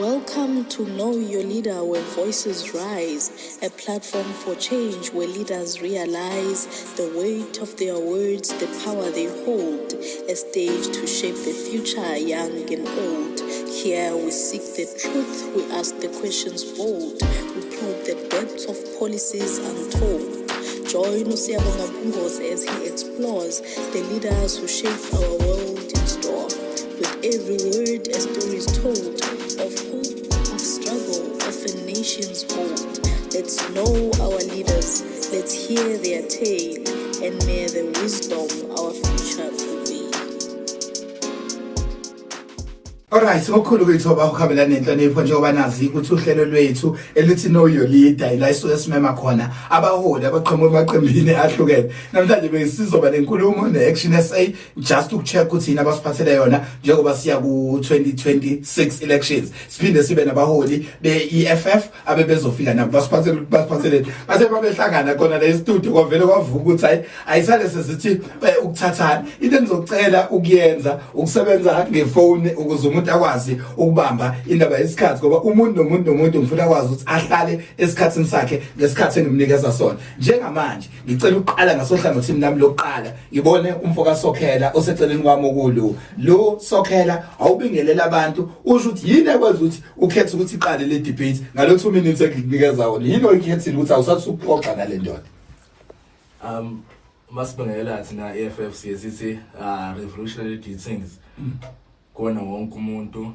Welcome to Know Your Leader, where voices rise, a platform for change where leaders realize the weight of their words, the power they hold, a stage to shape the future, young and old. Here we seek the truth, we ask the questions bold, we probe the depths of policies untold. Join Usiyabonga Mpungose as he explores the leaders who shape our world in store. With every word, a story is told of hope, of struggle, of a nation's hold. Let's know our leaders, let's hear their tale, and may the wisdom our future prevail. Alright, ngokukhulu kwethoba ukuhambelana nenhlonipho njengoba nazi ukuthi uhlelo lwethu elithi Know Your Leader ila isuke simema khona abaholi abaqhamuka emaqembini ahlukene. Namhlanje besizoba nenkulumo neAction SA just ukucheck ukuthi yini abasiphathele yona njengoba siya ku 2026 elections. Siphinde sibe nabaholi beEFF abebezofika nabo basiphathele base babehlangana khona la studio kwavele kwavuka ukuthi ayisale sesithi ukuthathana into engizocela ukuyenza ukusebenza ngefone ukuze akwazi ukubamba indaba yesikhathi ngoba umuntu nomuntu ngifuna akwazi ukuthi ahlale esikhathini sakhe ngesikhathi engimnikeza sona. Njengamanje ngicela uqala ngasohlangothini lami lokuqala ngibone umfoka Sokhela oseceleni kwami okulu lo Sokhela awubingelela abantu usho ukuthi yini ekwenza ukuthi ukhethe ukuthi iqale le debate ngalo 2 minutes engikunikeza wona yini oyikhethile ukuthi awusathi ukuxoxa ngale ndoda. Masibingelela thina EFF sithi revolutionary meetings kona wonke umuntu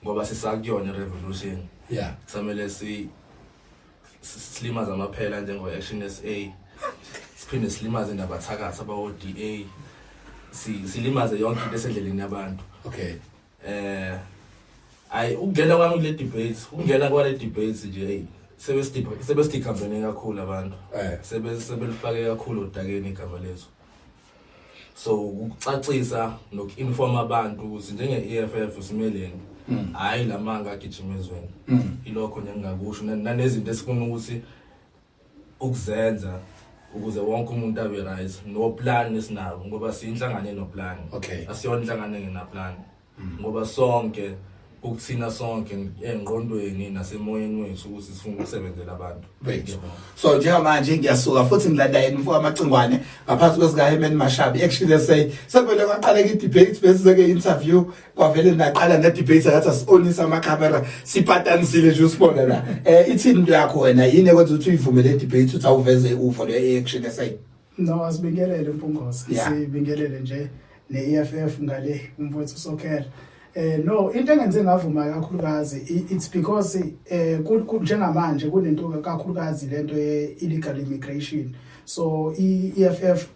ngoba sisakuyona revolution. Yeah. Samele silimaza amaphela njengo Action SA. Siphinde silimaze nabathakathi abawo DA. Silimaze yonke into esendleleni yabantu. Okay. Ungena kwami le debate, ungena kwale debate nje sebesiticampaign kakhulu abantu. Sebelifake kakhulu odakeni igama lethu. So ukucacisa nokuinform abantu ukuthi njenge-EFF usimeleni hayi lamanga agijimezweni ilokho nje ngingakusho nanezinto esifuna ukuthi ukuzenza ukuze wonke umuntu abe right no plan esinabo ngoba siyinhlangano no plan. Okay. Asiyona inhlangano engena plan ngoba sonke ukuthina sonke engqondweni nasemoyeni wethu ukuthi sifuna ukusebenzela abantu. So njengamanje ngiyasuka futhi ngilanda yena mfowethu amacingwane ngaphansi kwesika Herman Mashabi Action SA sekuvele kwaqala i-debate bese ke interview kwavele naqala ne-debate ngathi asonisa ama-camera sipatanisile nje usibona la ithini into yakho wena yini ekwenza ukuthi uyivumele i-debate ukuthi awuveze uvo lwe-Action SA? No, asibingelele Mpungose sibingelele nje ne-EFF ngale umfowethu Sokhela. No, into engenze ngavuma kakhulukazi it's because njengamanje kunento kakhulukazi lento ye-illegal immigration. So i-EFF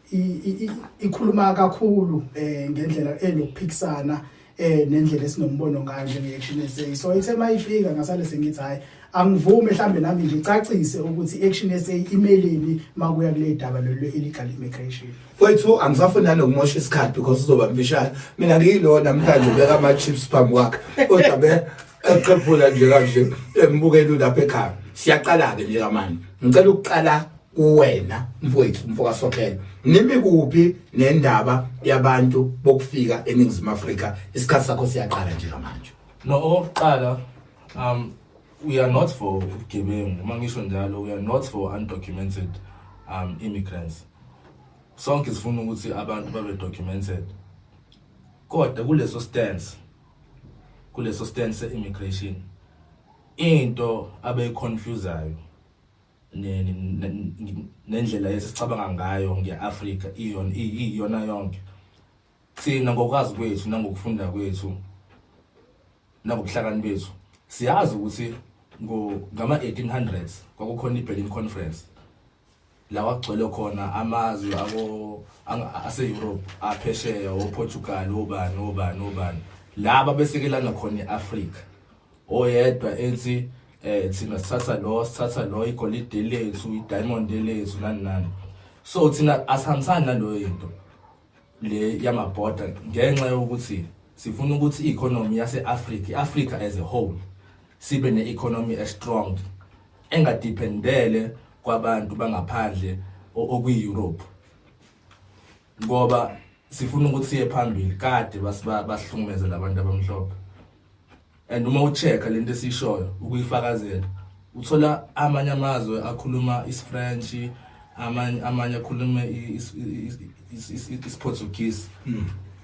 ikhuluma kakhulu ngendlela enokuphikisana nendlela esinombono ngayo njenge-Action SA. So ithe mayifika ngasale sengithi hayi angivumi mhlambe nami ngicacise ukuthi i-Action SA imeleni makuya kule daba lwe-illegal immigration. Wethu angisafuna nokumosha isikhathi because uzoba mbishana mina ngiyilo namhlanje ubeka ama chips phambi kwakhe kodwa eqephula nje kanje embukela lapha ekhaya siyaqala ke nje kamanje ngicela ukuqala kuwena mfowethu mfoka Sokhela nimi kuphi nendaba yabantu bokufika eNingizimu Afrika isikhathi sakho siyaqala nje kamanje. No, oqala we are not for giving mangisho njalo we are not for undocumented immigrants. Sonke sifuna ukuthi abantu babe documented. Kodwa kuleso stance immigration into abeyiconfuseayo nendlela esicabanga ngayo ngeAfrica iyona yonke. Thina ngokwazi kwethu nangokufunda kwethu nakubuhlakani bethu siyazi ukuthi ngama 1800s kwakukhona iBerlin Conference la wagcwele khona amazwe ase-Europe aphesheya oPortugal obani laba besekelana khona eAfrica oyedwa ethi thina sithatha lo igolide lethu idiamond lethu nani. So thina asihambisani naloyo into le yamabhoda ngenxa yokuthi sifuna ukuthi i-economy yase-Africa iAfrica as a whole sibe ne-economy strong engadependele kwabantu bangaphandle okuyi-Europe ngoba sifuna ukuthi siye phambili kade basihlukumeze labantu abamhlophe. and uma uchecka lento esishoyo ukuyifakazela uthola amanye amazwe akhuluma isFrench, amanye akhuluma isPortuguese.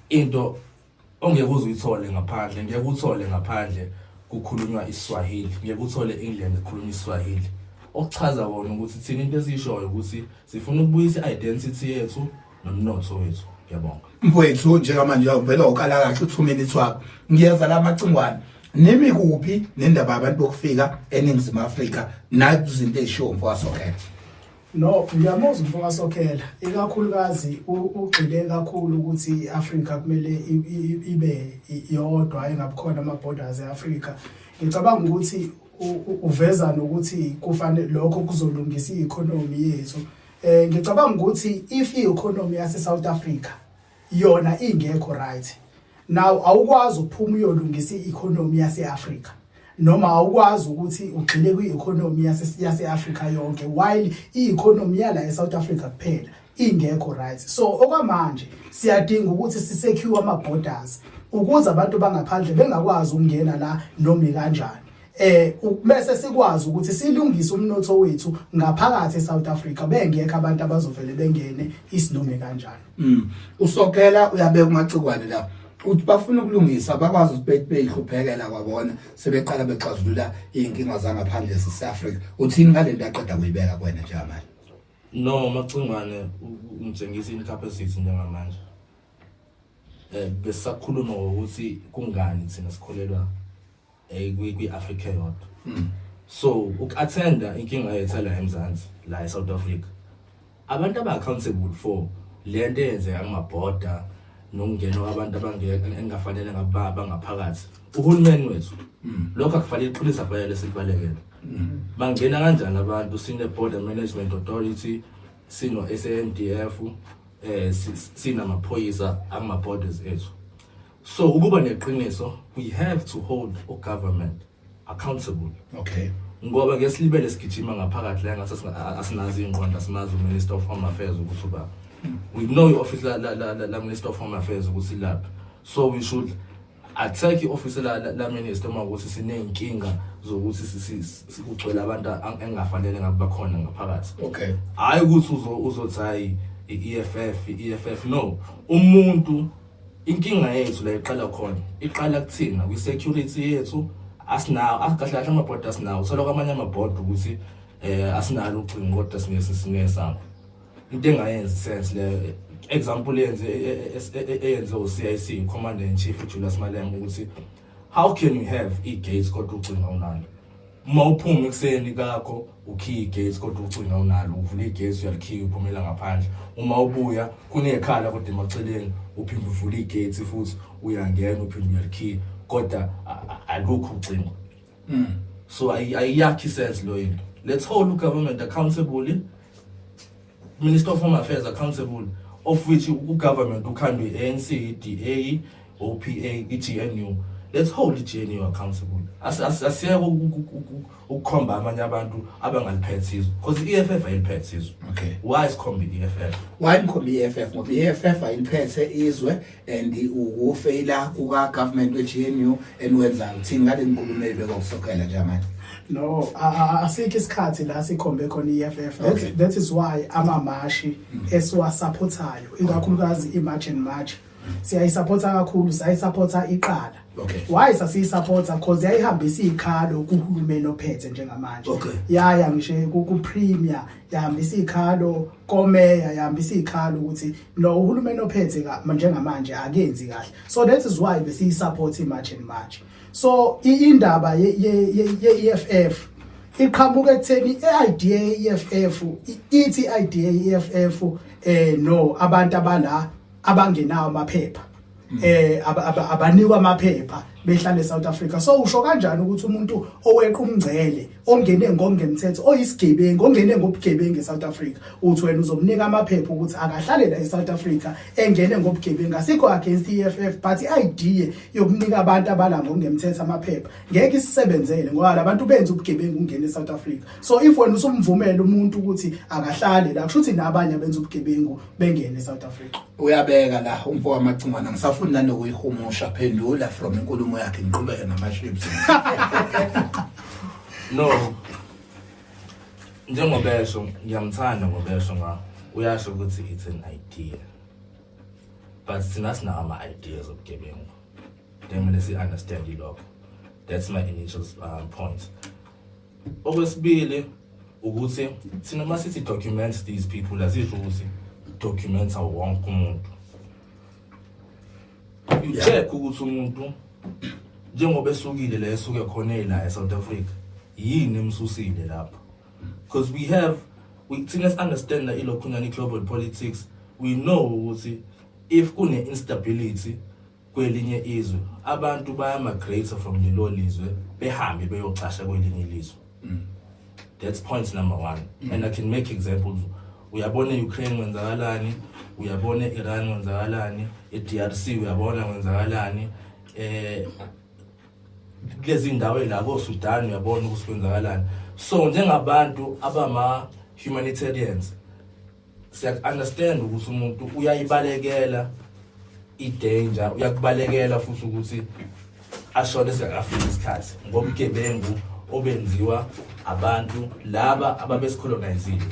Into ongeke uzuyithole ngaphandle, ngeke uthole ngaphandle kukhulunywa iSwahili, ngeke uthole England ikhuluma iSwahili. Okuchaza bona ukuthi thina into esishoyo ukuthi sifuna ukubuyisa identity yethu nomnotho wethu. Ngiyabonga. Mfowethu njengamanje uvela ukala kahle 2 minutes wakho. Ngiyeza la macingwane. Nimi kuphi nendaba abantu bokufika eNingizimu Afrika nathi izinto ezisho mfowasokela. No, ngiyamuzwa mfowasokela. Ikakhulukazi ugxile kakhulu ukuthi iAfrika kumele ibe yodwa engabukhona ama borders eAfrika. Ngicabanga ukuthi uveza nokuthi kufanele lokho kuzolungisa i-economy yethu. Ngicabanga ukuthi if i-economy yase South Africa yona ingekho right, now awukwazi ukuphuma uyolungisa i-economy yase-Africa noma awukwazi ukuthi ugxile kwi-economy yase-Africa yonke while i-economy yala eSouth Africa kuphela ingekho right. So okwamanje siyadinga ukuthi sisecure ama borders ukuze abantu bangaphandle bengakwazi ukungena la noma kanjani. Bese sikwazi ukuthi silungise umnotho wethu ngaphakathi eSouth Africa bengekho abantu abazovele bengene isinome kanjani. Usokela uyabeka umacikwane la uthi bafuna ukulungisa abakwazi ukuthi beyihluphekela kwabona sebeqala bexazulula inkinga zangaphandle eSouth Africa. Uthini ngalento aqeda kuyibeka kwena njengamanje? No, macingwane ngitshengisa incapacity njengamanje. Besakhuluma ukuthi kungani thina sikholelwa kwi-Africa yodwa. So ukathenda inkinga yethu la eMzansi la eSouth Africa, abantu aba-accountable for lento eyenzeka ngamaborder nokungena kwabantu engafanele ngaphakathi uhulumeni wethu. Lokho akufanele iqinisa fanele sibalekele. Bangena kanjani abantu? Sine Border Management Authority, sino SANDF, sinamaphoyisa ama-borders ethu. So ukuba neqiniso, we have to hold our government accountable. Okay. Ngoba ngesilibele sigijima ngaphakathi la ngathi asinazi ingqondo, asinazi uMinister of Home Affairs ukuthi uba. We know i-office la Minister of Home Affairs ukuthi lapha. So we should attack i-office la Minister uma ukuthi sinenkinga zokuthi sikugcwele abantu engafanele ngabakhona ngaphakathi. Okay. Hayi ukuthi uzothi hayi i-EFF no. Umuntu inkinga yethu la iqala khona, iqala kuthina kwi-security yethu asinawo akahle ama-border asinawo. Uthola kwamanye ama-border ukuthi asinalo ucingo kodwa sinesamo. Into engayenzi sense le example eyenze uCIC Commander in Chief Julius Malema ukuthi how can you have i-gates kodwa ucingo unalo? Uma uphuma ekuseni kakho ukhiya i-gates kodwa ucingo unalo, uvula i-gates uyalikhiya uphumela ngaphandle. Uma ubuya kunekhala kodwa emaceleni uphinde uvula i-gates futhi uyangena uphinde uyalikhiya kodwa alukho ucingo. So ayiyakhi sense lo into. Let's hold the government accountable, Minister of Home Affairs accountable, of which government can be ANC, DA, OPA, GNU. Let's hold the GNU accountable. Asiyeke ukukhomba amanye abantu abangaliphethe izwe because i-EFF ayiliphethe izwe. Okay. Why is khombi i-EFF? Why ngikhombi i-EFF? Ngoba i-EFF ayiliphethe izwe and ukufeyila kuka government we-GNU enwenza uthini ngale nkulumo ebeka kusokela nje manje. No, asikho isikhathi la sikhombe khona i-EFF. That is why amamashi esiwasupportayo ikakhulukazi i-March and March siyayisupporta kakhulu, sayisupporta iqala. Okay. Why sasiyisupporta? Because yayihambisa izikhalo kuhulumeni ophethe njengamanje. Okay. Yaya ngisho ku-premier yahambisa izikhalo, komeya yahambisa izikhalo ukuthi no uhulumeni ophethe njengamanje akenzi kahle. So that is why besiyisupport i-March and March. So indaba ye-EFF iqhamuka ekutheni i-idea ye-EFF ithi idea ye-EFF no abantu abala abangenawo amaphepha abanikwa amaphepha behlala eSouth Africa. So usho kanjani ukuthi umuntu oweqa umngcele ongene ngokungemthetho oyisigebengu ongene ngobugebengu eSouth Africa uthi wena uzomnika amaphepha ukuthi akahlale la eSouth Africa engene ngobugebengu? Asikho against i-EFF but i-idea yokunika abantu abala ngokungemthetho amaphepha ngeke isisebenzele ngoba labantu benza ubugebengu ungene eSouth Africa. So if wena usumvumela umuntu ukuthi akahlale la kusho ukuthi nabanye benza ubugebengu bengene eSouth Africa. Uyabeka la umfo wamacingwana ngisafuna nanokuyihumusha phendula from inkulumo inqumo yakhe ngiqhubeke nama-ships. No. Njengobesho ngiyamthanda ngobesho uyasho ukuthi it's an idea. But thina sinawo ama-ideas obugebengu. Kumele si-understand ilokho. That's my initial point. Okwesibili ukuthi thina masithi documents these people asisho ukuthi documents wonke umuntu. You check ukuthi umuntu njengoba esukile la esuke khona la eSouth Africa yini emsusile lapho. Because let's understand that in global politics, we know ukuthi if kune instability kwelinye izwe abantu baya-migrate from lelo lizwe behambe beyoxasha kwelinye ilizwe. That's point number one. And I can make examples. Uyabona Ukraine kwenzakalani, uyabona Iran kwenzakalani, DRC uyabona kwenzakalani, kulezi ndawo la koSudan uyabona ukuthi kwenzakalani. So njengabantu abama-humanitarians siya-understand ukuthi umuntu uyayibalekela i-danger, uyakubalekela futhi ukuthi ashone singakafiki isikhathi ngobugebengu obenziwa abantu laba ababesicolonizile.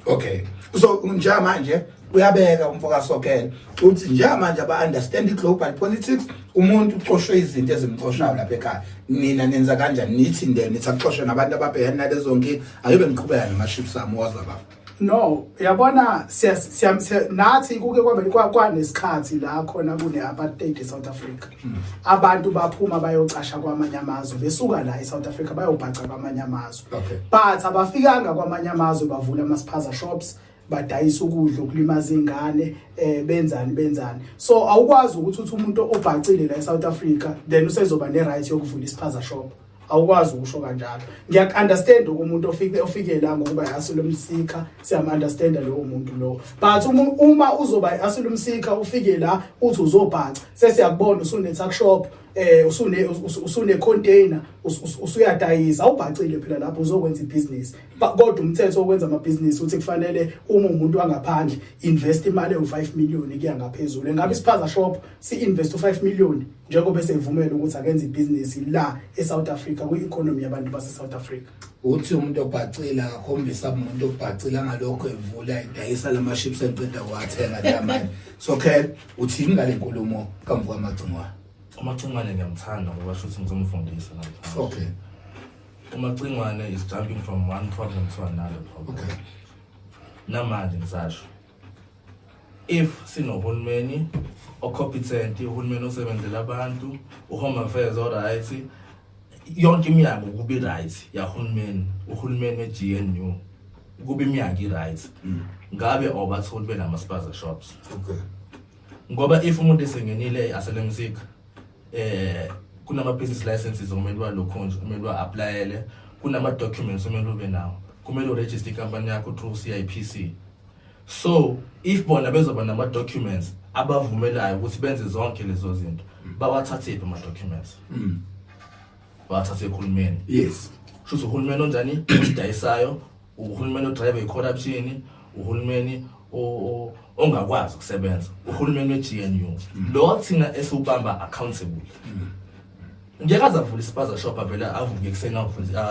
Okay, so njamanje uyabeka umfoka Sokelo uthi njamanje aba-understand i-global politics, umuntu uxoshwe izinto ezimxoshayo lapha ekhaya, nina nenza kanjani nithi nithi akuxoshwe nabantu ababhekene nalezo nkinga ayibe niqhubeka nama-ships ami wazaba? No, yabona nathi kuke kwanesikhathi la khona kune-apartheid eSouth Africa. Abantu baphuma bayocasha kwamanye amazwe besuka la eSouth Africa bayobhaca kwamanye amazwe. But abafikanga kwamanye amazwe bavula ama-spaza shops, badayisa ukudla ukulimaza ingane, benzani. So awukwazi ukuthi umuntu obhacile la eSouth Africa then usezoba ne-right yokuvula ispaza shop. Awukwazi ukusho kanjalo. Ngiya-understand umuntu ofike la ngokuba asylum seeker, siyam-understanda lowo muntu lo. But uma uzoba asylum seeker ufike la uthi uzobhaca, sesiyakubona usune-tuck shop, usune container, usuyadayisa, awubhacile phela lapho uzokwenza ibhizinisi. Kodwa umthetho wokwenza amabhizinisi uthi kufanele uma umuntu angaphandle invest imali ewu5 million kuya ngaphezulu. Engabe ispaza shop si-invest u5 million njengoba sevumela ukuthi akenze ibhizinisi la eSouth Africa kwi-economy yabantu base-South Africa. Uthi umuntu obhacile akakhombisa umuntu obhacile ngalokho evula idayisa lama-ships enceda kwathenga lamanye. Sokelo uthini ngale nkulumo kamva kwamagcingwane? UMacingwane ngiyamthanda ngoba shuthi ngizomfundisa namhlanje. Okay. UMacingwane is jumping from one problem to another problem. Okay. Namanje ngisasho. If sinohulumeni ocompetent, uhulumeni osebenzela abantu, uHome Affairs alright, yonke iminyango kube right yahulumeni, uhulumeni weGNU kube iminyango i-right. Ngabe obatholi benama-spaza shops. Okay. Ngoba if umuntu esengenile asylum seeker kunama-business licenses okumele walokhonje, kumele wa-aplayele, kunama-documents okumele ube nawo, kumele uregister icompany yakho through CIPC. So if bona bezoba nama-documents abavumelayo ukuthi benze zonke lezo zinto, bawathathe ama-documents. Bawathathe ekhulumeni. Yes. Shuthi uhulumeni onjani odayisayo, uhulumeni odrive i-corruption, uhulumeni ongakwazi ukusebenza, uhulumeni weGNU. Lo thina esubamba accountable. Ngiyakaza avula ispaza shop avela avuke kusena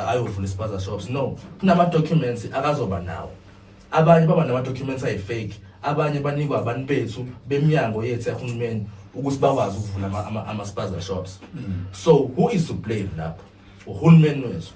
ayovula ispaza shops. No, kunama-documents akazoba nawo. Abanye baba nama-documents ayi-fake, abanye banikwa abantu bethu beminyango yethu yahulumeni ukuthi bakwazi ukuvula ama-spaza shops. So who is to blame lapho? Uhulumeni wethu.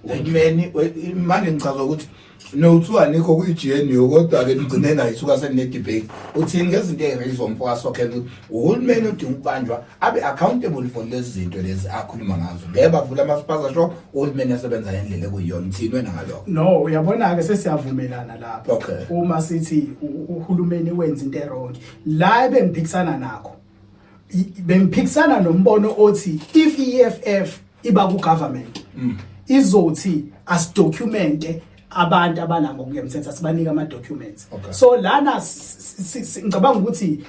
Uhulumeni manje ngichaza ukuthi nothiwa nikho kwi-GNU kodwa-ke nigcine nayisuka senine-debate. Uthini ngezinto ey'raise umfoka Sokelo uhulumeni udinga ukubanjwa abe accountable for lezi zinto lezi akhuluma ngazo. Ngeke bavula ama-spaza shop uhulumeni asebenza ngendlela ekuyiyona. Uthini wena ngalokho? No, uyabona-ke sesiyavumelana lapho. Okay. Uma sithi uhulumeni wenza into erongi la bengiphikisana nakho, bengiphikisana nombono othi if i-EFF iba ku-government izothi asidocumente abantu abanako ngokungemthetho sibanika ama documents. Okay. So lana ngicabanga ukuthi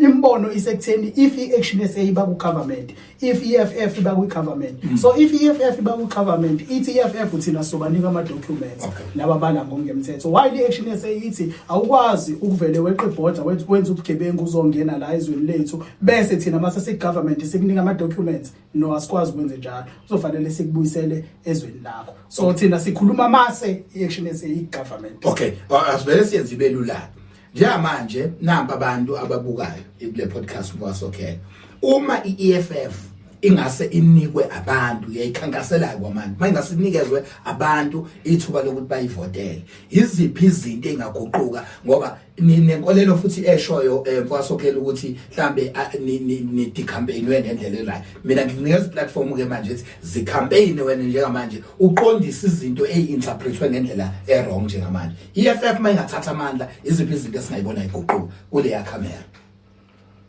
imbono isekutheni if i-Action SA iba ku government, if EFF iba ku government. So if EFF iba ku government, ithi EFF uthina sobanika ama documents laba banako ngokungemthetho. While i-Action SA ithi awukwazi ukuvele weqe border wenza ubugebengu uzongena la ezweni lethu bese thina mase si government sikunika ama documents. No, asikwazi ukwenza njalo. Kuzofanele sikubuyisele ezweni lakho. So thina sikhuluma mase i-Action SA i-government. Okay, asivele siyenze ibelula. Njengamanje namba abantu ababukayo ile podcast Mphwasokhela. Uma iEFF ingase inikwe abantu yayikhankasela kwamanje mayingasinikezwe abantu ithuba lokuthi bayivotele iziphi izinto engaguquka ngoba ninenkolelo futhi eshoyo Mphwasokhela ukuthi mhlambe ni campaign wena ngendlela elayo mina nginikeza platform ke manje ethi zi campaign wena njengamanje uqondisa izinto einterpretwe ngendlela wrong njengamanje EFF mayingathatha amandla iziphi izinto esingayibona iguquka kule ya camera.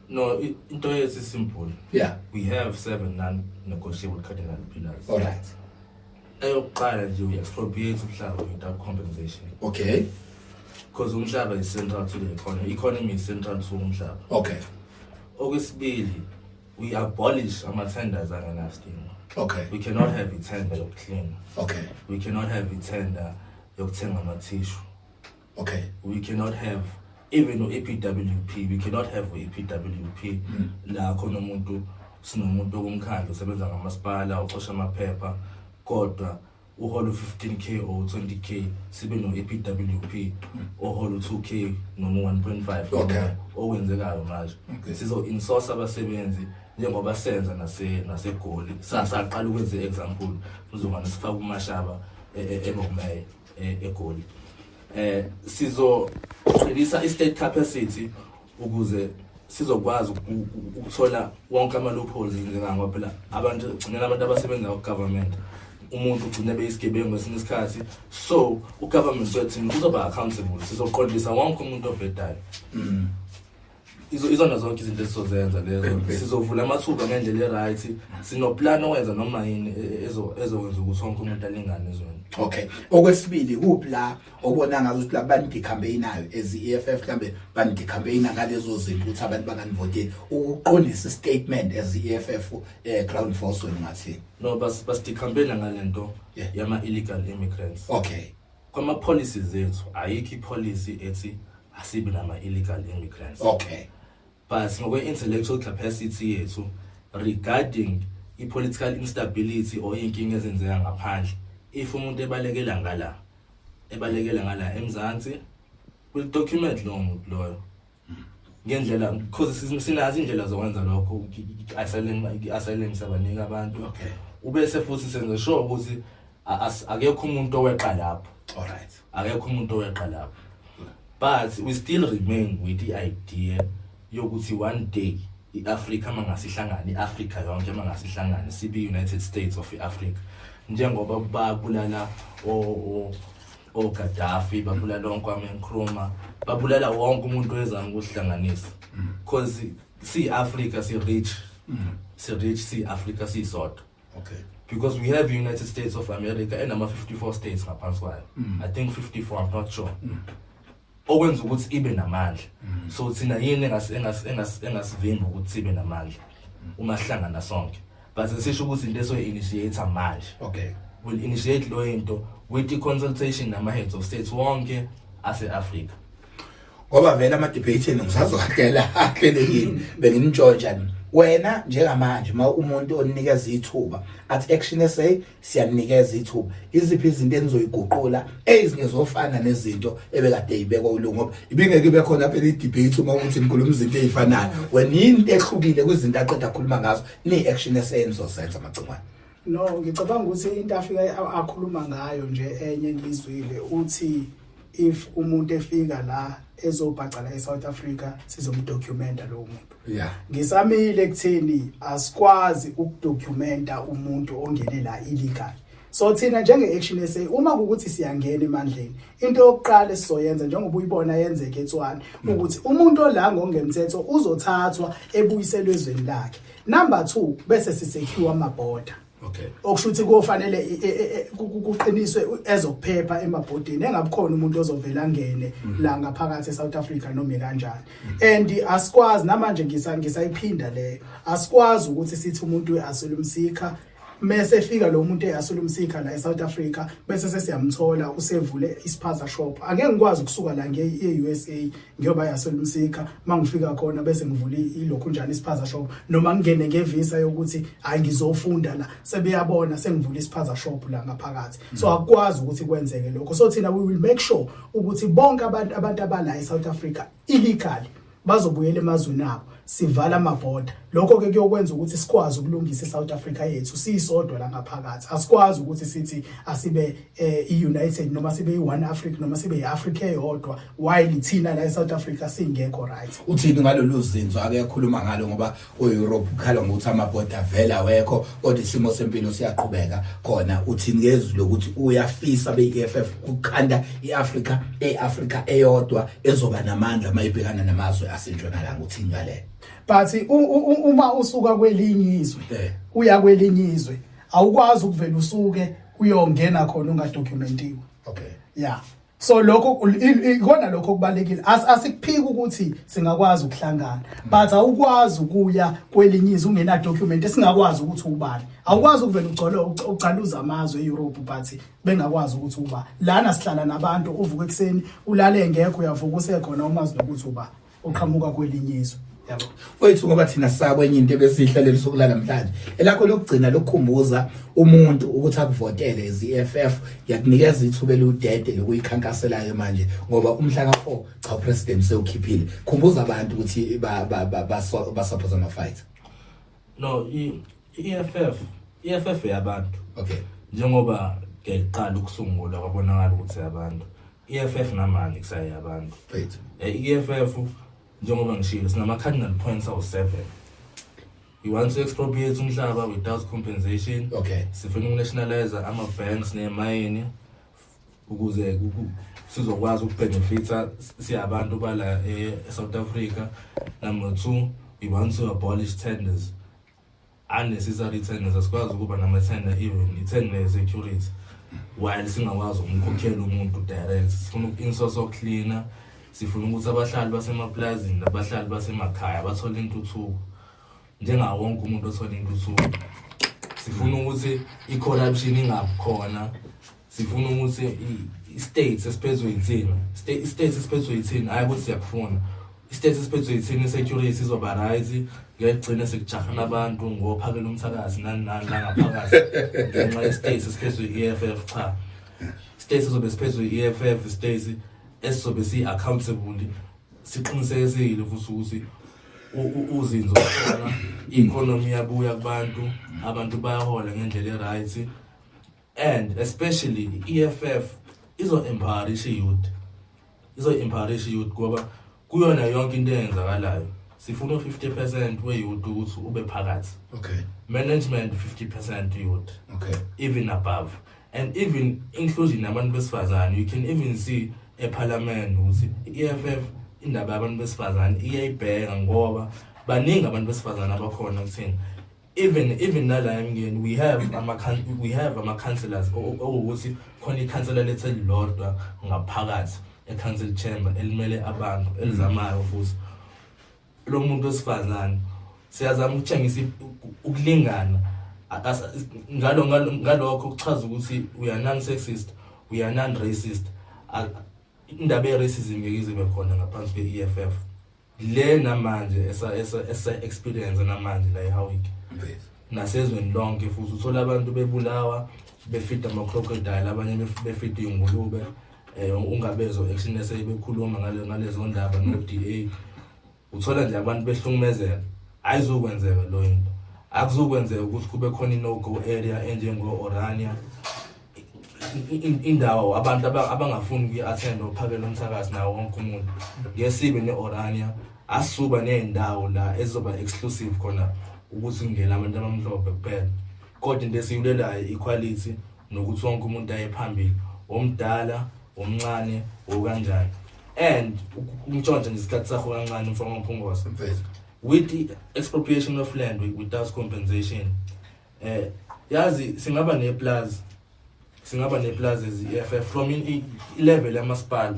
No, into is simple. Yeah. We have 7 non-negotiable cardinal pillars. All right. Eyokuqala nje we expropriate umhlaba without compensation. Okay. Because umhlaba is central to the economy. Economy is central to umhlaba. Okay. Okwesibili, we abolish ama-tenders angenasdingo. Okay. We cannot have a tender yokuclean. Okay. We cannot have a tender yokuthenga ama-tissue. Okay. We cannot have even no-EPWP, we cannot have EPWP la khona umuntu sinomuntu womkhandlu usebenza ngamasipala uqosha amaphepha kodwa uholo 15k or 20k sibe no-EPWP oholo 2k noma 1.5 okay okwenzekayo manje sizo insource abasebenzi njengoba senza naseGoli saqala ukwenza example uzoba nesifaka umashaba eBomey eGoli sizo release i-state capacity ukuze sizokwazi ukuthola wonke ama loopholes njenganga phela abantu ugcinela abantu abasebenza ku-government umuntu ugcine beyisigebengu ngesinye isikhathi so u-government wethu uzoba accountable sizoqondisa wonke umuntu obhedayo izona zonke izinto esizozenza lezo sizovula amathuba ngendlela e-right sinoplan owenza noma yini ezokwenza ukuthi wonke umuntu alingane ezweni. Okay, okwesibili kupla obona ngazo ukuthi abantu campaignayo as-EFF mhlambe bantu campaigna ngalezo zinto ukuthi abantu banganivoteli ukuqondisa statement as-EFF ground force wena ngathi no bas campaigna ngalento yama illegal immigrants. Okay, kwama policies zethu ayikho policy ethi asibe nama illegal immigrants. Okay, but ngokwe intellectual capacity yethu regarding i-political instability or inkinga ezenzeka ngaphandle if umuntu ebalekela ngala eMzansi will document lo muntu loyo ngendlela because sinazi indlela zokwenza lokho asylum sabanika abantu ubese futhi senze sure ukuthi akekho umuntu oweqa lapho. All right, akekho umuntu oweqa lapho but we still remain with the idea yokuthi one day iAfrica mangasihlangana iAfrica yonke mangasihlangana sibe United States of Africa njengoba babulala o Gaddafi babulala onkwame Nkrumah babulala wonke umuntu ozama ukuhlanganisa because see Africa si rich see Africa si sort. Okay, because we have United States of America and ama 54 states ngaphansi kwayo I think 54 I'm not sure okwenza ukuthi ibe namandla so thina yini engasivimba ukuthi sibe namandla uma hlangana sonke but sisho ukuthi into eso initiate manje. Okay, will initiate lo into with the consultation nama heads of states wonke ase-Africa ngoba vele ama debate ngisazokhalela ahlelekile benginintshontsha wena njengamanje uma umuntu onikeza ithuba at Action SA siyanikeza ithuba iziphi izinto enizoyiguqula ezingezofana nezinto ebekade ibekwa ulungu ngoba ibingeke ibe khona phela i-debate uma ukuthi nikhuluma izinto ezifanayo wena into ehlukile kwizinto aqeda ukukhuluma ngazo ni-Action SA enizosenza amagcingwane. No, ngicabanga ukuthi into afika akhuluma ngayo nje enye ngizwile uthi if umuntu efika la ezobhacala eSouth Africa sizomdocumenta lo muntu. Yeah. Ngisamile ekutheni asikwazi ukudocumenta umuntu ongene la illegal. So thina njenge-Action SA uma ukuthi siyangena emandleni into yokuqala esizoyenza njengoba uyibona yenzeke eTshwane ukuthi umuntu ola ngongemthetho uzothathwa ebuyiselwe ezweni lakhe. Number 2 bese sisecure amaborder. Okay. Okusho ukuthi kufanele kuqiniswe ezokuphepha emabhodini engabukhona umuntu ozovela angene la ngaphakathi eSouth Africa noma kanjani. And asikwazi namanje ngisayiphinda leyo. Asikwazi ukuthi sithi umuntu asylum seeker mase fika lo muntu asylum seeker la eSouth Africa bese sesiyamthola usevule ispaza shop. Angeke ngikwazi ukusuka la nge-USA ngiyoba asylum seeker mangifika khona bese ngivula ilokhu njani ispaza shop noma ngene ngevisa yokuthi hayi ngizofunda la sebeyabona sengivula ispaza shop la ngaphakathi. So akukwazi ukuthi kwenzeke lokho. So thina we will make sure ukuthi bonke abantu abala eSouth Africa illegally bazobuyela emazweni abo. Sivala amabhoda lokho ke kuyokwenza ukuthi sikwazi ukulungisa eSouth Africa yethu sisodwa la ngaphakathi. Asikwazi ukuthi sithi asibe iUnited noma sibe iOne Africa noma sibe iAfrica eyodwa while thina la eSouth Africa singekho right. Uthini ngalolu zinzo ake yakhuluma ngalo ngoba uEurope ukhala ngokuthi amabhoda vela wekho kodwa isimo sempilo siyaqhubeka khona. Uthini ngezwi lokuthi uyafisa beEFF ukukhanda iAfrica eyodwa ezoba namandla mayibhekana namazwe asentshonalanga. Uthini ngale? But uma usuka kwelinye izwe uya kwelinye izwe awukwazi ukuvela usuke uyongena khona ungadocumentiwe. Okay. Yeah. So lokho ikona lokho kubalekile. Asikuphiki ukuthi singakwazi ukuhlangana. But awukwazi ukuya kwelinye izwe ungena document esingakwazi ukuthi ubani. Awukwazi ukuvela ucaluza amazwe eEurope but bengakwazi ukuthi uba. Lana sihlala nabantu uvuka ekseni ulale ngekho uyavuka usekhona umazi nokuthi uba uqhamuka kwelinye izwe. Yabo. Wethu ngoba thina sakwenye into ebesihlalele sokulala namhlanje. Elakho lokugcina lokukhumbuza umuntu ukuthi akuvotele iZFF yakunikeza ithuba eludede lokuyikhankaselayo manje ngoba umhla ka4 cha upresident sewukhiphile. Khumbuza abantu ukuthi ba support ama fight. No, EFF yabantu. Okay. Njengoba ngeqala ukusungula kwabonakala ukuthi yabantu. EFF namanje kusayabantu. Right. EFF njengoba ngishilo sinama cardinal points awu7. We want to expropriate umhlaba without compensation. Okay. Sifuna ukunationalize ama banks nemayini ukuze sizokwazi ukubenefita siyabantu bala eSouth Africa. Number 2, we want to abolish tenders. Unnecessary tenders asikwazi ukuba nama tender even i-tender security. While singakwazi ukukhokhela umuntu direct. Sifuna uku-insource cleaner. Sifuna ukuthi abahlali basemaplazini nabahlali basemakhaya bathole intuthuko njengawo wonke umuntu othola intuthuko. Sifuna ukuthi i-corruption ingakhona. Sifuna ukuthi i-state esiphezwe yithina. I-state esiphezwe yithina hayi ukuthi siyakufuna. I-state esiphezwe yithina security izoba right. Ngiyagcina sekujahana abantu ngophakela umthakazi nani la ngaphakathi. Ngenxa ye-state esiphezwe i-EFF cha. State izobe esiphezwe i-EFF state esobe si-accountable siqinisekisile futhi ukuthi uzinzo khona i-economy yabuya kubantu abantu bayahola ngendlela eright and especially i-EFF izo-empowerish youth ngoba kuyona yonke into eyenzakalayo sifuna 50% we-youth ukuthi ube phakathi. Okay. Management 50% youth. Okay. Even above and even inclusion nabantu besifazane. You can even see eParliament ukuthi iEFF indaba yabantu besifazane iyayibheka ngoba baningi abantu besifazane abakhona kuthina. Even nala emngeni we have ama councillors ukuthi khona iCouncillor lethe lodwa ngaphakathi eCouncil chamber elimele abantu elizamayo futhi lo muntu wesifazane siyazama ukutshengisa ukulingana ngalokho kuchaza ukuthi we are non-sexist, we are non-racist. Indaba ye-racism ngiyize bekhona ngaphansi kwe-EFF le namanje esa experience namanje la eHowick nasezweni lonke futhi uthola abantu bebulawa befida ama-crocodile abanye befida ingulube ungabezo action esebekhuluma ngalezo ndaba no-DA uthola nje abantu behlukumezeka. Ayizokwenzeka lo into, akuzokwenzeka ukuthi kube khona i-no-go area enjengo-Orania indawo abantu abangafuni ukuyi-attend ukuphakela umthakazi nawo wonke umuntu. Ngesibe ne-Orania asuba nendawo la ezoba exclusive khona ukuthi ngena abantu abamhlophe kuphela kodwa into esiyulelayo equality nokuthi wonke umuntu aye phambili omdala omncane okanjani and umtshontsha nje isikhathi sakho kancane mfana Mphungose with the expropriation of land without compensation yazi singaba neplaza EFF from level yamasipala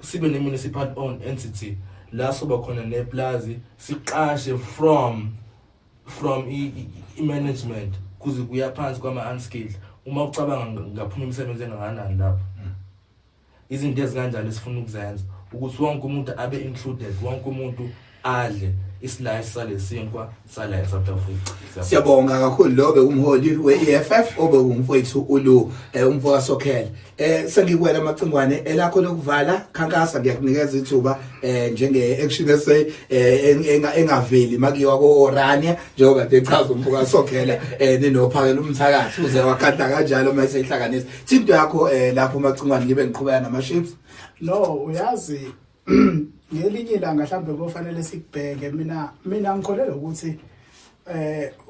sibe ne municipal owned entity la soba khona neplaza siqashe from management kuze kuya phansi kwama unskilled uma ucabanga ngaphuma imisebenzi engakanani lapho izinto ezikanjalo sifuna ukuzenza ukuthi wonke umuntu abe included wonke umuntu adle isilife salesinkwa sala eSouth Africa. Siyabonga kakhulu lo bekumholi weEFF obe umfowethu uLu umfoka Sokhela. Sengikwela amacingwane elakho lokuvala khankasa ngiyakunikeza ithuba njenge action SA engaveli makiwa koOrania njengoba bechaza umfoka Sokhela ninophakela umthakathi uze wakhanda kanjalo mase ihlanganisa. Thinto yakho lapho amacingwane ngibe ngiqhubeka nama ships. No uyazi ngelinye ilanga mhlambe kufanele sikubheke mina ngikholelwa ukuthi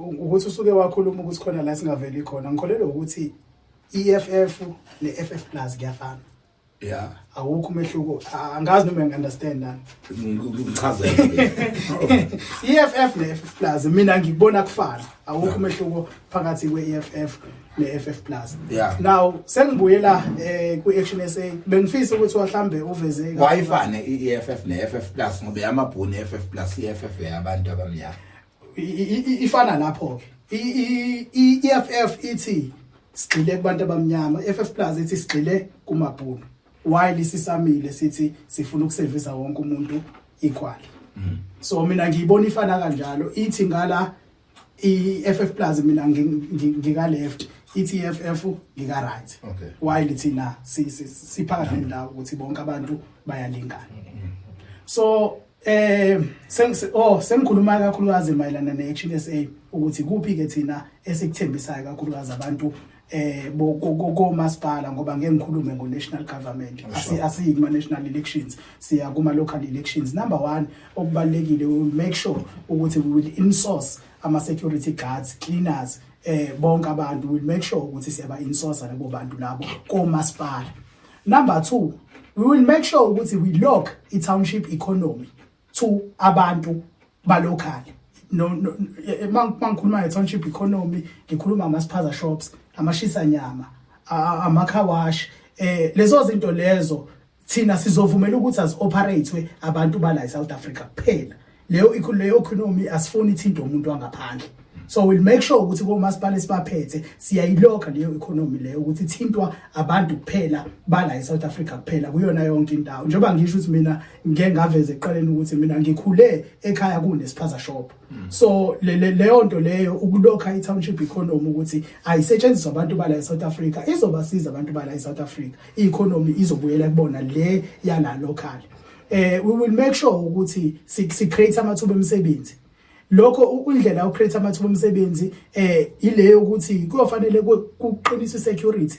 ukuthi usuke wakhuluma ukuthi khona la singaveli khona ngikholelwa ukuthi EFF neFF Plus kuyafana yeah awukho umehluko angazi noma ngiunderstand nani ngichazele EFF neFF Plus mina ngikubona kufana awukho umehluko phakathi kweEFF neFF Plus yeah now sengibuyela ku-Action SA bengifisa ukuthi wahlambe uveze wayifane iEFF neFF Plus ngoba yamabhuni eFF Plus iFF yabantu abamnyama ifana lapho ke iEFF ithi sigxile kubantu abamnyama iFF Plus ithi sigxile kumabhunu while sisamile sithi sifuna ukuservice wonke umuntu equal so mina ngiyibona ifana kanjalo ithi ngala iFF Plus mina ngika left ithi EFF ngika right okay while thina siphakathi nendawo ukuthi bonke abantu bayalingana so sengikhuluma kakhulukazi mayelana neAction SA ukuthi kuphi ke thina esikuthembisayo kakhulukazi abantu komasipala ngoba ngeke ngikhulume ngo-national government asiyi kuma-national elections siya kuma-local elections. Number one okubalulekile we will make sure ukuthi we will insource ama-security guards cleaners bonke abantu we will make sure ukuthi siyaba-insource labo bantu labo komasipala. Number two we will make sure ukuthi we lock i-township economy to abantu balokali mangikhuluma nge-township economy ngikhuluma ama-spaza shops amashisa nyama amakhawashi lezo zinto lezo thina sizovumela ukuthi azioperate abantu bala eSouth Africa kuphela leyo economy asifuni ithinto umuntu wangaphandle so we'll make sure ukuthi komasipala sibaphethe siyayilokha leyo economy leyo ukuthi ithintwa abantu kuphela bala eSouth Africa kuphela kuyona yonke indawo njengoba ngisho ukuthi mina ngeke ngaveze eqaleni ukuthi mina ngikhule ekhaya kunespaza shop so leyo nto leyo ukulokha i-township economy ukuthi ayisetshenziswa abantu bala eSouth Africa izobasiza abantu bala eSouth Africa i-economy izobuyela kubona le yala local we will make sure ukuthi si create amathuba emisebenzi lokho indlela yo create amathuba omsebenzi ileyo ukuthi kuyofanele kuqiniswe security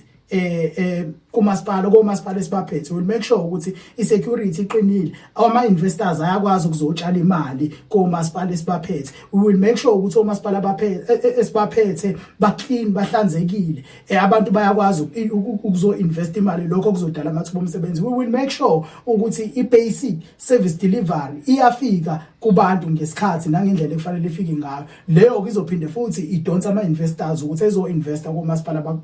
komasipala esibaphethe will make sure ukuthi isecurity iqinile ama investors ayakwazi ukuzotshala imali komasipala esibaphethe we will make sure ukuthi omasipala esibaphethe ba clean bahlanzekile abantu bayakwazi ukuzo invest imali lokho kuzodala amathuba omsebenzi we will make sure ukuthi i-basic service delivery iyafika kubantu ngesikhathi nangendlela efanele ifike ngayo leyo kuzophinde futhi idonsa ama investors ukuthi ezo investa komasipala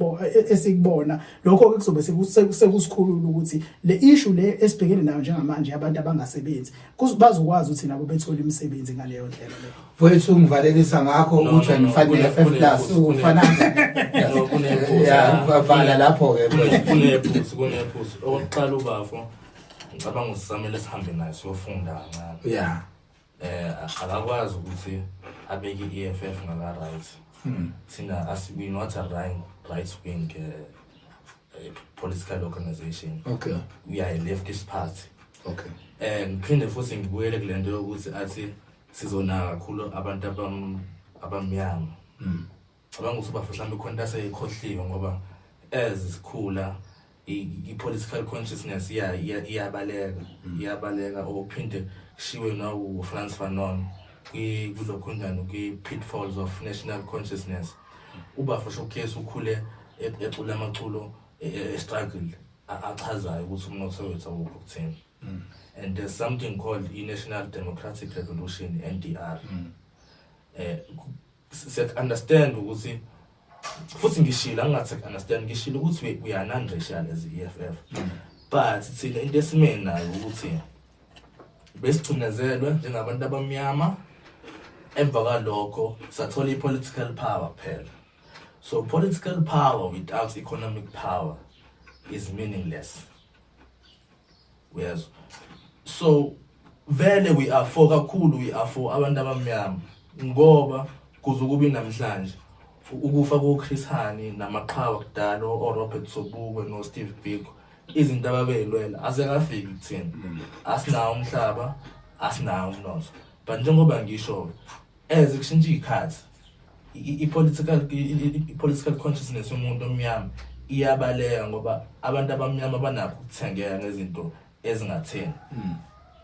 esikubona lokho ke kuzobe sekusikhulula ukuthi le issue le esibhekene nayo njengamanje abantu abangasebenzi bazokwazi ukuthi nabo bethola imisebenzi ngaleyo ndlela leyo Wethu ngivalelisa ngakho ukuthi anifanele FF Plus ufana ya vala lapho ke kunephusu oqala ubafo ngicabanga usisamele sihambe naye siyofunda kancane yeah akakwazi ukuthi abeke iEFF ngaka right sina as we not a right wing political organization okay we are a leftist party okay ngiphinde futhi ngibuyele kulento yokuthi athi sizona kakhulu abantu abamnyama abanga ukuthi bafahlambe khona aseyikhohliwe ngoba sikhula i-political consciousness iyabaleka ophinde shiwe na uFrantz Fanon kulokhundana kwi-pitfalls of national consciousness ubafa showcase ukhule ecula amaculo struggle achazayo ukuthi umnotho wethu awukuthini and there's something called i-National Democratic Revolution NDR set understand ukuthi futhi ngishilo angathi understand ngishilo ukuthi we are non-racial as EFF but thina into esimeni nayo ukuthi besicinazelwe njengabantu abamnyama emva kwalokho sathola i-political power phela. So political power without economic power is meaningless. Yes. So vele we are for kakhulu, we are for abantu abamnyama ngoba kuzokuba namhlanje ukufa koChris Hani namaqhawe kudala oRobert Sobukwe noSteve Biko izinto ababeyilwela azekafiki kuthina. Asinawo umhlaba, asinawo umnotho. But njengoba ngisho eze kushintsha ikhathi i-political consciousness yomuntu omnyama iyabaleka ngoba abantu abamnyama banakho ukuthengeka ngezinto ezingatheni.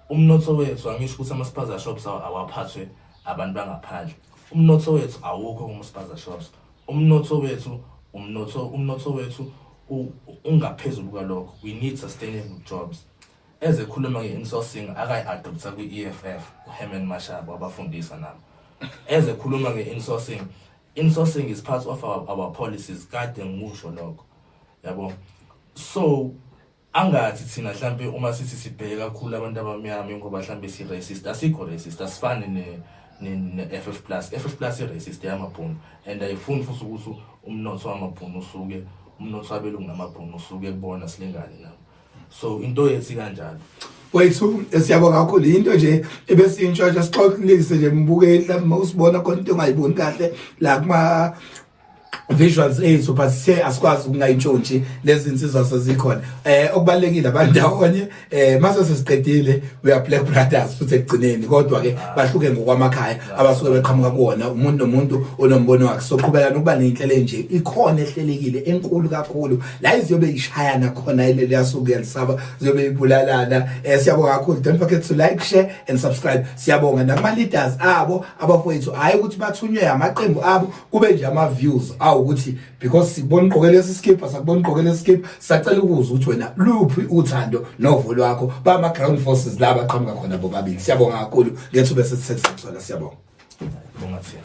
Umnotho wethu angisho ukuthi ama-spaza shops awaphathwe abantu bangaphandle. Umnotho wethu awukho kuma-spaza shops. Umnotho wethu ungaphezulu kwalokho. We need sustainable jobs. Eze khuluma nge-insourcing akayi-adopta kwi-EFF uHerman Mashaba wabafundisa nabo. Eze khuluma nge-insourcing, insourcing is part of our policies kade ngisho lokho. Yabo. So angathi thina mhlambe uma sithi sibheka kakhulu abantu abamnyama ngoba mhlambe si racist, asikho racist, asifani ne-FF plus. FF plus i-racist yamabhunu and ayifuni futhi ukuthi umnotho wamabhunu usuke umnotho wabelungu namabhunu usuke kubona silingane nabo. So into yethi kanjalo. Wethu siyabonga kakhulu into nje ebesintshontsha sixoxilise nje mbukeli mhlawumbe usibona khona into ongayiboni kahle la kuma visuals ethu but siye asikwazi ukungayintshontshi lezi insizwa sezikhona. Okubalekile abantu ndawonye mase sesiqedile we are Black Brothers futhi ekugcineni kodwa ke bahluke ngokwamakhaya abasuke beqhamuka kuona umuntu nomuntu onombono wakhe. Soqhubeka nokuba nenhlelo nje ikhona ehlelekile enkulu kakhulu la iziyobe ishayana khona ile liyasuke yalisaba ziyobe ibulalana. Siyabonga kakhulu, don't forget to like, share and subscribe. Siyabonga nama leaders abo abafowethu hayi ukuthi bathunywe amaqembu abo kube nje ama views ukuthi because sibona ugqoke lesi skip asakubona ugqoke lesi skip sacela ukuzwa ukuthi wena luphi uthando novo lwakho bama ground forces laba qhamuka khona bobabili. Siyabonga kakhulu ngethuba sesithethe sona. Siyabonga. Bonga thina.